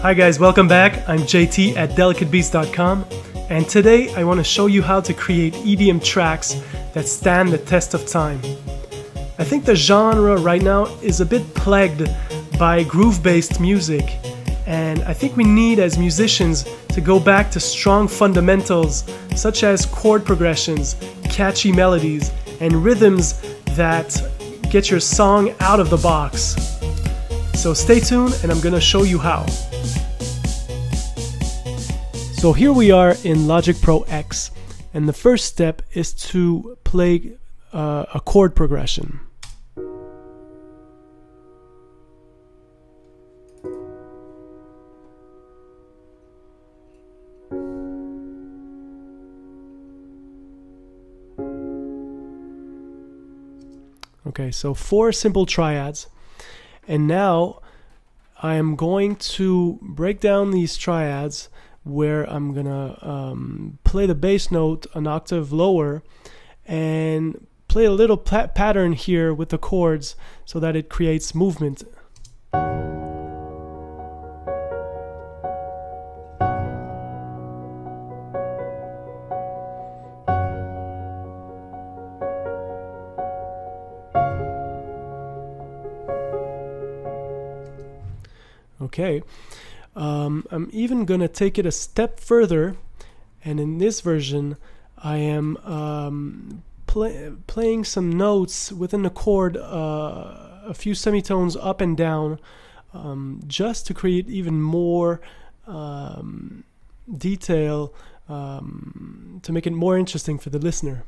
Hi guys, welcome back. I'm JT at delicatebeats.com, and today I want to show you how to create EDM tracks that stand the test of time. I think the genre right now is a bit plagued by groove-based music, and I think we need as musicians to go back to strong fundamentals such as chord progressions, catchy melodies, and rhythms that get your song out of the box. So stay tuned and I'm gonna show you how. So here we are in Logic Pro X, and the first step is to play a chord progression. Okay, so 4 simple triads, and now I am going to break down these triads where I'm gonna play the bass note an octave lower and play a little pattern here with the chords so that it creates movement. Okay, I'm even gonna take it a step further, and in this version I am playing some notes within the chord, a few semitones up and down, just to create even more detail, to make it more interesting for the listener.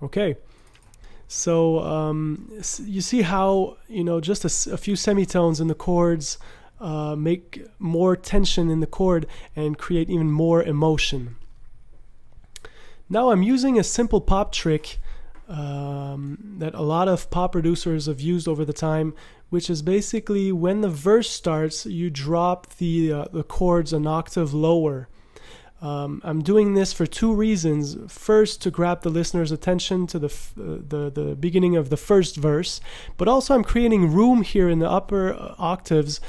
Okay, so you see how, just a few semitones in the chords make more tension in the chord and create even more emotion. Now I'm using a simple pop trick that a lot of pop producers have used over the time, which is basically when the verse starts, you drop the chords an octave lower. I'm doing this for 2 reasons. First, to grab the listener's attention to the beginning of the first verse, but also I'm creating room here in the upper octaves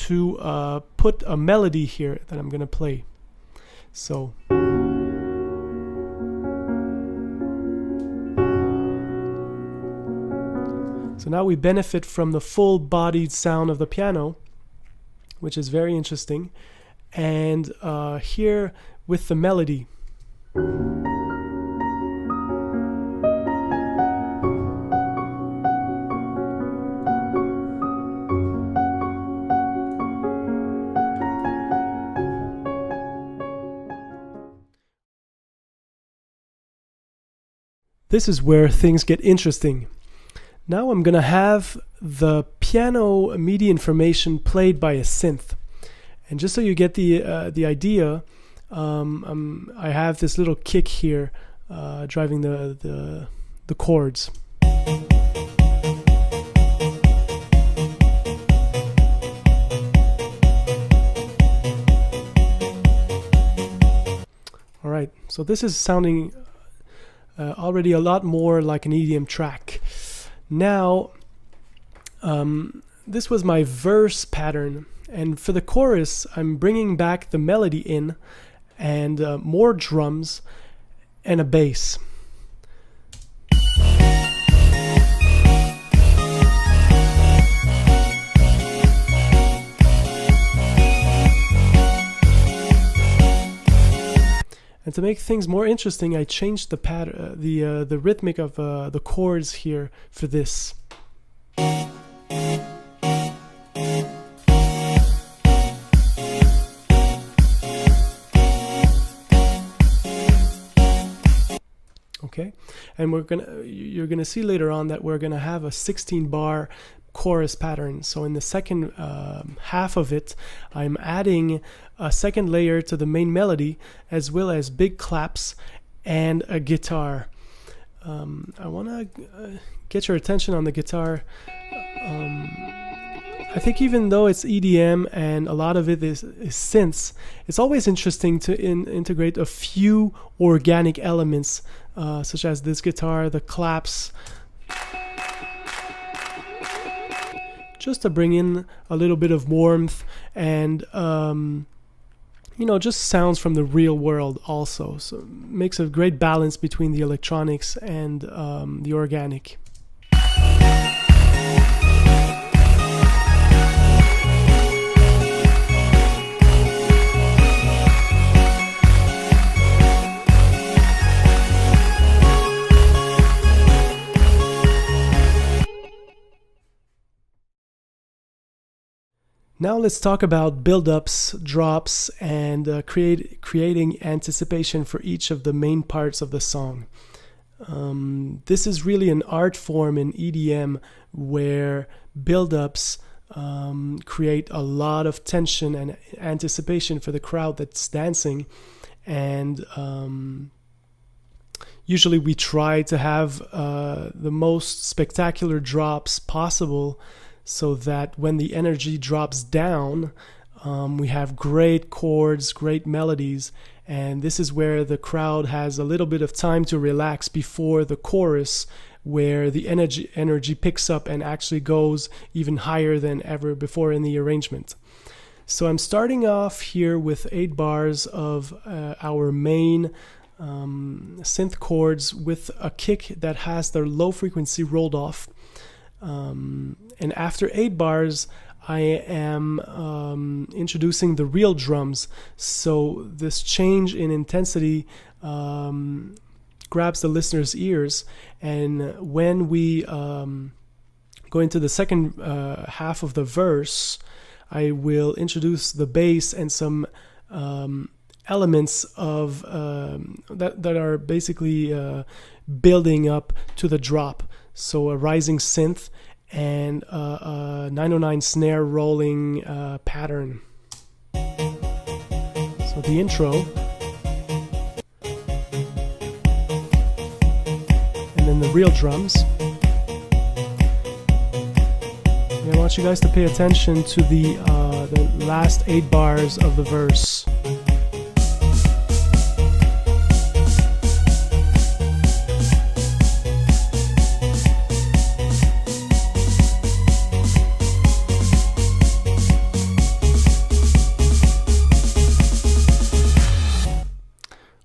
to put a melody here that I'm going to play. So now we benefit from the full-bodied sound of the piano, which is very interesting. And here with the melody. This is where things get interesting. Now I'm gonna have the piano MIDI information played by a synth. And just so you get the idea, I have this little kick here driving the chords. All right, so this is sounding already a lot more like an EDM track. Now, this was my verse pattern. And for the chorus, I'm bringing back the melody in, and more drums and a bass. And to make things more interesting, I changed the pattern, the rhythmic of the chords here for this. Okay, and you're gonna see later on that we're gonna have a 16-bar chorus pattern. So in the second half of it, I'm adding a second layer to the main melody, as well as big claps and a guitar. I want to get your attention on the guitar. I think even though it's EDM and a lot of it is synths, it's always interesting to integrate a few organic elements, such as this guitar, the claps, just to bring in a little bit of warmth and just sounds from the real world also. So it makes a great balance between the electronics and the organic. Now let's talk about build-ups, drops, and creating anticipation for each of the main parts of the song. This is really an art form in EDM where build-ups create a lot of tension and anticipation for the crowd that's dancing, and usually we try to have the most spectacular drops possible, so that when the energy drops down, we have great chords, great melodies, and this is where the crowd has a little bit of time to relax before the chorus, where the energy picks up and actually goes even higher than ever before in the arrangement. So I'm starting off here with 8 bars of our main synth chords with a kick that has their low frequency rolled off. And after 8 bars, I am introducing the real drums. So this change in intensity grabs the listener's ears. And when we go into the second half of the verse, I will introduce the bass and some elements of that are basically building up to the drop. So a rising synth and a 909 snare rolling pattern. So the intro, and then the real drums. And I want you guys to pay attention to the last 8 bars of the verse.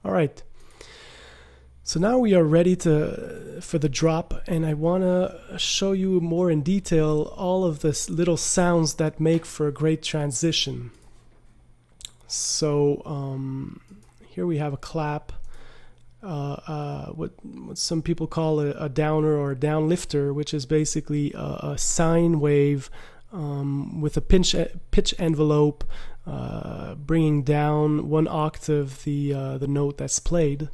Alright, so now we are ready for the drop, and I want to show you more in detail all of the little sounds that make for a great transition. So here we have a clap, what some people call a downer or a downlifter, which is basically a sine wave with a pitch envelope, bringing down 1 octave the note that's played.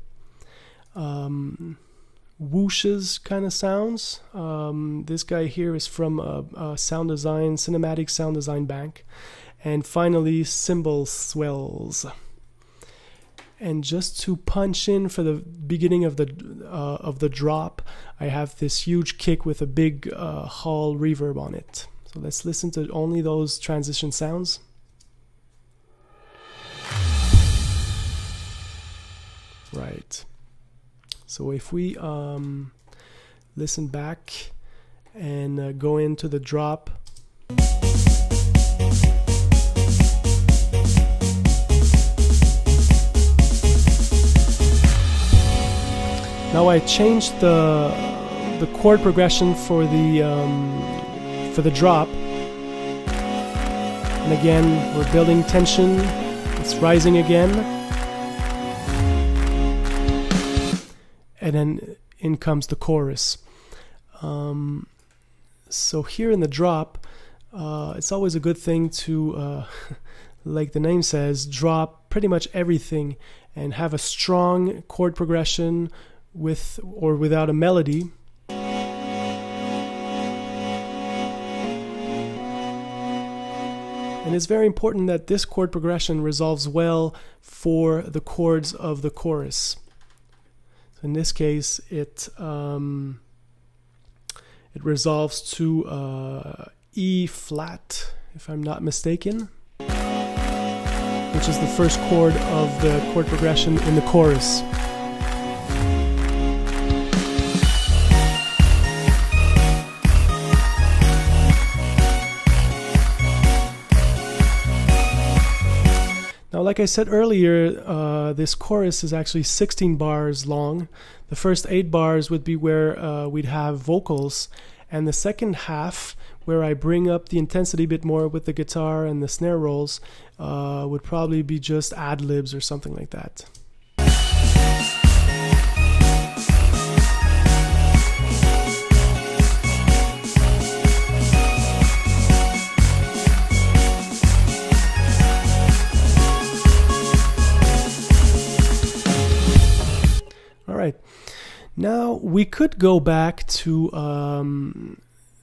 Whooshes kind of sounds. This guy here is from a cinematic sound design bank. And finally, cymbal swells. And just to punch in for the beginning of the drop, I have this huge kick with a big hall reverb on it. So let's listen to only those transition sounds. Right. So if we listen back and go into the drop. Now I changed the chord progression for the drop, and again we're building tension. It's rising again, and then in comes the chorus. So here in the drop, it's always a good thing to, like the name says, drop pretty much everything and have a strong chord progression with or without a melody. And it's very important that this chord progression resolves well for the chords of the chorus. So in this case, it resolves to E flat, if I'm not mistaken, which is the first chord of the chord progression in the chorus. Now, like I said earlier, this chorus is actually 16 bars long. The first 8 bars would be where we'd have vocals, and the second half, where I bring up the intensity a bit more with the guitar and the snare rolls, would probably be just ad-libs or something like that. Alright, now we could go back to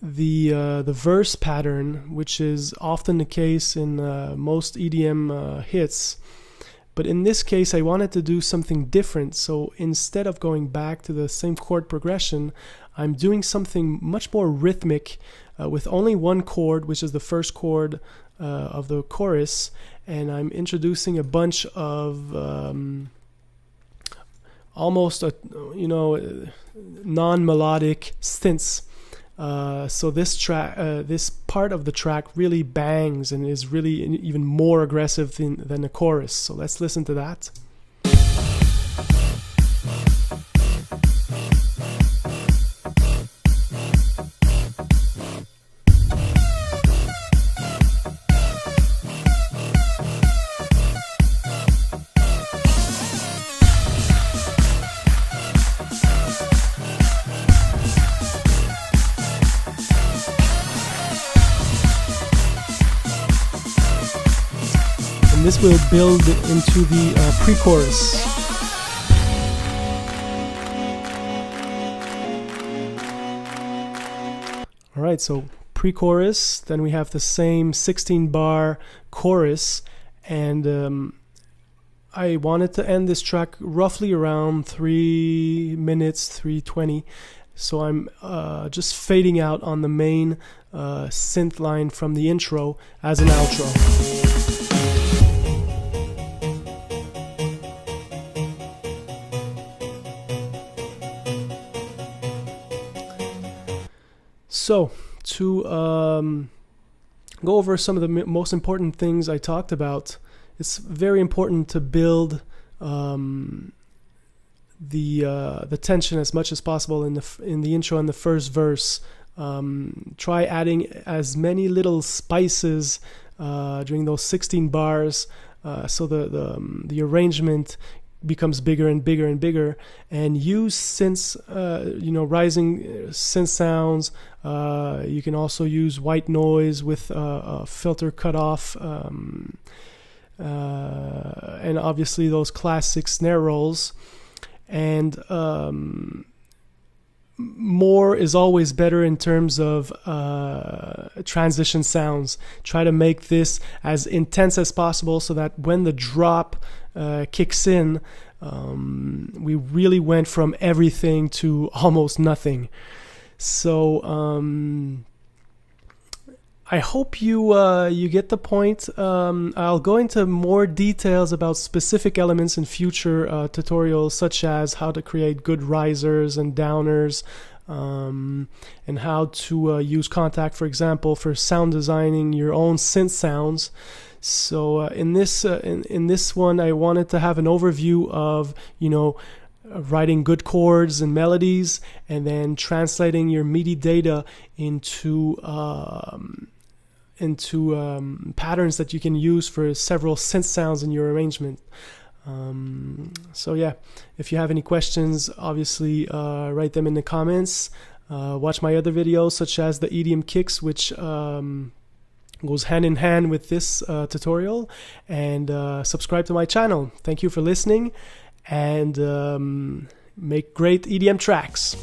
the verse pattern, which is often the case in most EDM hits, but in this case I wanted to do something different. So instead of going back to the same chord progression, I'm doing something much more rhythmic with only one chord, which is the first chord of the chorus, and I'm introducing a bunch of almost non-melodic synths. So this part of the track really bangs and is really even more aggressive than the chorus. So let's listen to that. This will build into the pre-chorus. Alright, so pre-chorus, then we have the same 16-bar chorus, and I wanted to end this track roughly around 3 minutes, 3:20. So I'm just fading out on the main synth line from the intro as an outro. So, to go over some of the most important things I talked about, it's very important to build the tension as much as possible in the intro and the first verse. Try adding as many little spices during those 16 bars, so the arrangement becomes bigger and bigger and bigger, and use synths, rising synth sounds. You can also use white noise with a filter cutoff, and obviously those classic snare rolls. And more is always better in terms of transition sounds. Try to make this as intense as possible so that when the drop kicks in, we really went from everything to almost nothing. So I hope you get the point. I'll go into more details about specific elements in future tutorials, such as how to create good risers and downers, and how to use Contact, for example, for sound designing your own synth sounds. So in this one, I wanted to have an overview of writing good chords and melodies, and then translating your MIDI data into patterns that you can use for several synth sounds in your arrangement. So yeah, if you have any questions, obviously write them in the comments. Watch my other videos, such as the EDM kicks, which goes hand in hand with this tutorial, and subscribe to my channel. Thank you for listening, and make great EDM tracks.